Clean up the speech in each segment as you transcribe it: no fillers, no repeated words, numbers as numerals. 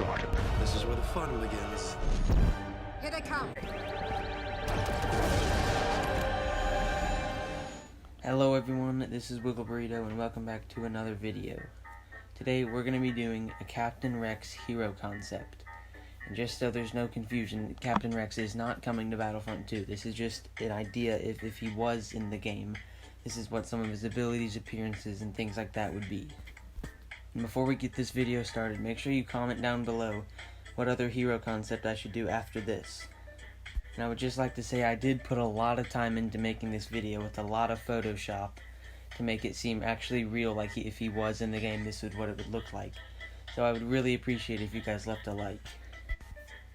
started. This is where the fun begins. Here they come. Hello everyone, this is Wiggle Burrito and welcome back to another video. Today we're going to be doing a Captain Rex hero concept. And just so there's no confusion, Captain Rex is not coming to Battlefront 2. This is just an idea if he was in the game. This is what some of his abilities, appearances, and things like that would be. And before we get this video started, make sure you comment down below what other hero concept I should do after this. And I would just like to say I did put a lot of time into making this video with a lot of Photoshop to make it seem actually real, like if he was in the game, this is what it would look like. So I would really appreciate if you guys left a like.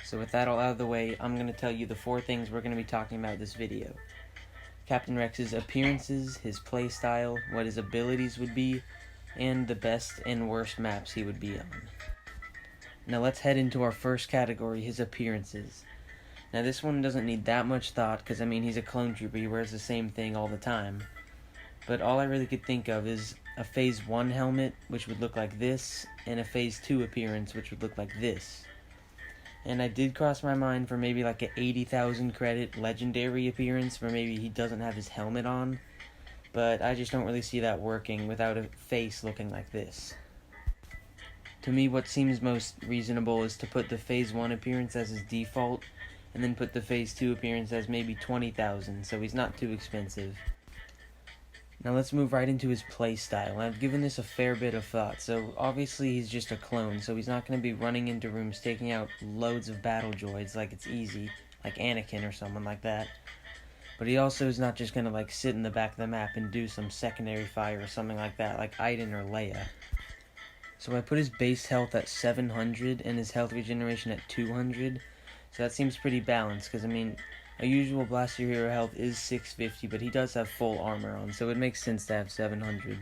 So with that all out of the way, I'm going to tell you the 4 things we're going to be talking about this video. Captain Rex's appearances, his playstyle, what his abilities would be, and the best and worst maps he would be on. Now let's head into our first category, his appearances. Now this one doesn't need that much thought, because I mean he's a clone trooper, he wears the same thing all the time. But all I really could think of is a Phase 1 helmet, which would look like this, and a Phase 2 appearance, which would look like this. And I did cross my mind for maybe like an 80,000 credit legendary appearance, where maybe he doesn't have his helmet on. But I just don't really see that working without a face looking like this. To me, what seems most reasonable is to put the Phase 1 appearance as his default, and then put the Phase 2 appearance as maybe 20,000, so he's not too expensive. Now let's move right into his playstyle. I've given this a fair bit of thought. So obviously he's just a clone, so he's not going to be running into rooms taking out loads of battle droids like it's easy, like Anakin or someone like that. But he also is not just going to like sit in the back of the map and do some secondary fire or something like that, like Iden or Leia. So I put his base health at 700 and his health regeneration at 200. So that seems pretty balanced, because I mean, a usual Blaster Hero health is 650, but he does have full armor on, so it makes sense to have 700.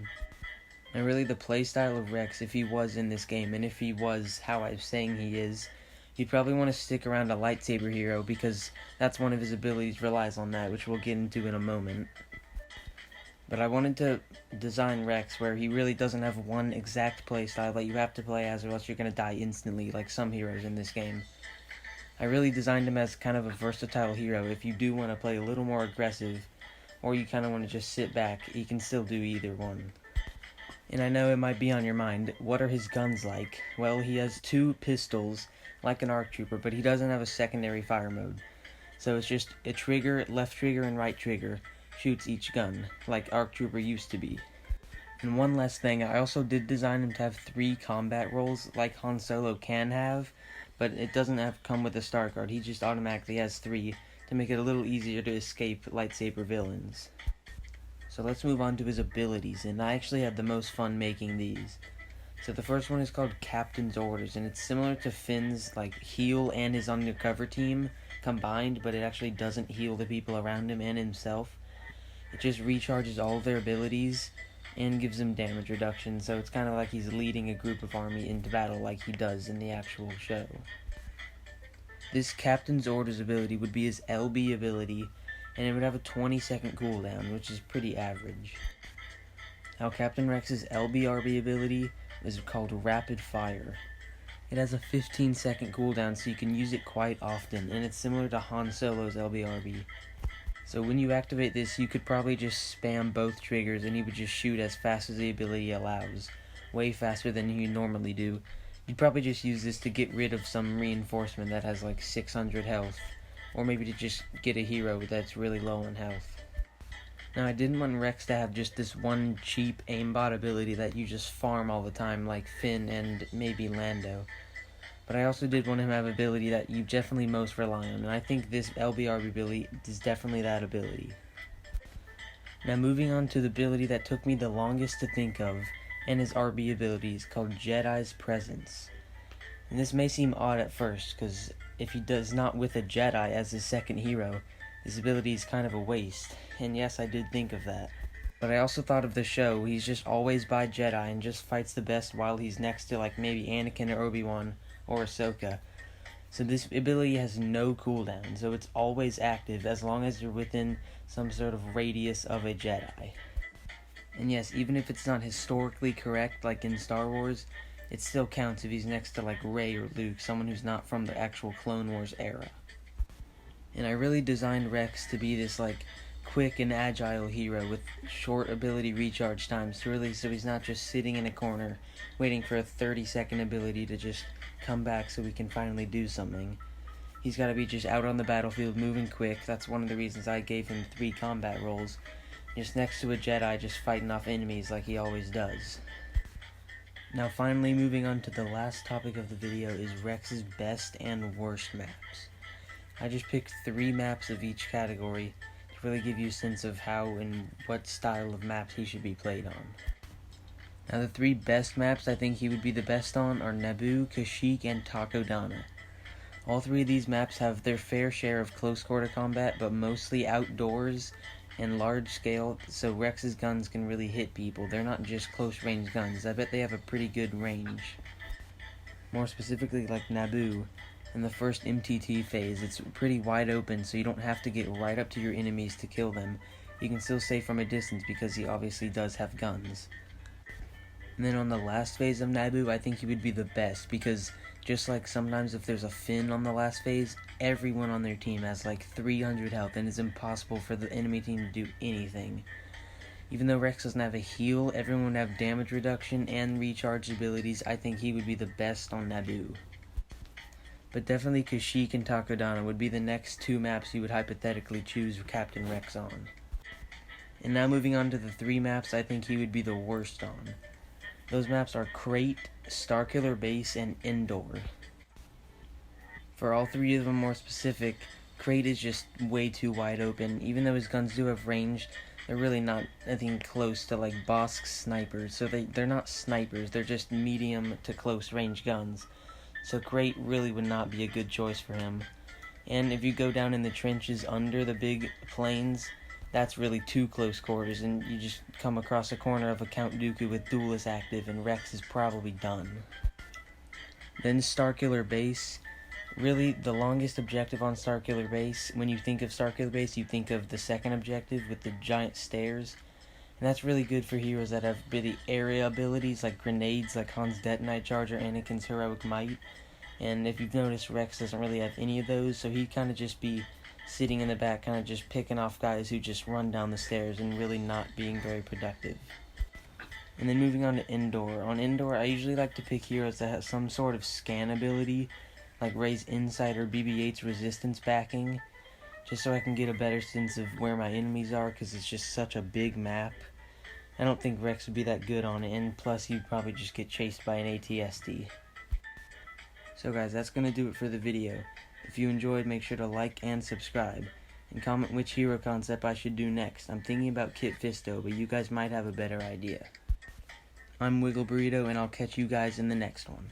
And really the playstyle of Rex, if he was in this game, and if he was how I'm saying he is, you'd probably want to stick around a lightsaber hero, because that's one of his abilities relies on that, which we'll get into in a moment. But I wanted to design Rex where he really doesn't have one exact playstyle that you have to play as, or else you're going to die instantly, like some heroes in this game. I really designed him as kind of a versatile hero. If you do want to play a little more aggressive, or you kind of want to just sit back, he can still do either one. And I know it might be on your mind, what are his guns like? Well, he has 2 pistols, like an ARC Trooper, but he doesn't have a secondary fire mode. So it's just a trigger, left trigger, and right trigger shoots each gun, like ARC Trooper used to be. And one last thing, I also did design him to have 3 combat roles, like Han Solo can have, but it doesn't come with a star card. He just automatically has 3 to make it a little easier to escape lightsaber villains. So let's move on to his abilities, and I actually had the most fun making these. So the first one is called Captain's Orders, and it's similar to Finn's like heal and his undercover team combined, but it actually doesn't heal the people around him and himself. It just recharges all of their abilities and gives him damage reduction, so it's kind of like he's leading a group of army into battle like he does in the actual show. This Captain's Orders ability would be his LB ability, and it would have a 20-second cooldown, which is pretty average. Now Captain Rex's LBRB ability is called Rapid Fire. It has a 15-second cooldown, so you can use it quite often, and it's similar to Han Solo's LBRB. So when you activate this, you could probably just spam both triggers and he would just shoot as fast as the ability allows. Way faster than you normally do. You'd probably just use this to get rid of some reinforcement that has like 600 health. Or maybe to just get a hero that's really low on health. Now I didn't want Rex to have just this one cheap aimbot ability that you just farm all the time like Finn and maybe Lando. But I also did want him to have an ability that you definitely most rely on, and I think this LBRB ability is definitely that ability. Now moving on to the ability that took me the longest to think of, and his RB ability is called Jedi's Presence. And this may seem odd at first, because if he does not with a Jedi as his second hero, his ability is kind of a waste, and yes, I did think of that. But I also thought of the show, he's just always by Jedi and just fights the best while he's next to like maybe Anakin or Obi-Wan or Ahsoka. So this ability has no cooldown, so it's always active as long as you're within some sort of radius of a Jedi. And yes, even if it's not historically correct like in Star Wars, it still counts if he's next to like Rey or Luke, someone who's not from the actual Clone Wars era. And I really designed Rex to be this like quick and agile hero with short ability recharge times so he's not just sitting in a corner waiting for a 30-second ability to just come back so we can finally do something. He's got to be just out on the battlefield moving quick. That's one of the reasons I gave him 3 combat roles, just next to a Jedi just fighting off enemies like he always does. Now finally, moving on to the last topic of the video, is Rex's best and worst maps. I just picked 3 maps of each category to really give you a sense of how and what style of maps he should be played on. Now the 3 best maps I think he would be the best on are Naboo, Kashyyyk, and Takodana. All 3 of these maps have their fair share of close quarter combat, but mostly outdoors and large scale, so Rex's guns can really hit people. They're not just close range guns. I bet they have a pretty good range. More specifically, like Naboo, in the first MTT phase, it's pretty wide open, so you don't have to get right up to your enemies to kill them. You can still stay from a distance because he obviously does have guns. And then on the last phase of Naboo, I think he would be the best, because just like sometimes if there's a Finn on the last phase, everyone on their team has like 300 health, and it's impossible for the enemy team to do anything. Even though Rex doesn't have a heal, everyone would have damage reduction and recharge abilities. I think he would be the best on Naboo. But definitely Kashyyyk and Takodana would be the next 2 maps you would hypothetically choose Captain Rex on. And now moving on to the 3 maps I think he would be the worst on. Those maps are Crate, Starkiller Base, and Endor. For all 3 of them more specific, Crate is just way too wide open. Even though his guns do have range, they're really not anything close to like Bosk's snipers. So they're not snipers, they're just medium to close range guns. So Crate really would not be a good choice for him. And if you go down in the trenches under the big plains, that's really too close quarters, and you just come across a corner of a Count Dooku with Duelist active, and Rex is probably done. Then Starkiller Base. Really, the longest objective on Starkiller Base, when you think of Starkiller Base, you think of the second objective with the giant stairs. And that's really good for heroes that have really area abilities, like grenades, like Han's Detonite Charge or Anakin's Heroic Might. And if you've noticed, Rex doesn't really have any of those, so he'd kind of just be sitting in the back, kind of just picking off guys who just run down the stairs and really not being very productive. And then moving on to Endor. On Endor, I usually like to pick heroes that have some sort of scan ability, like Rey's Insight or BB-8's Resistance backing, just so I can get a better sense of where my enemies are, because it's just such a big map. I don't think Rex would be that good on it, and plus he'd probably just get chased by an AT-ST. So guys, that's going to do it for the video. If you enjoyed, make sure to like and subscribe, and comment which hero concept I should do next. I'm thinking about Kit Fisto, but you guys might have a better idea. I'm Wiggle Burrito, and I'll catch you guys in the next one.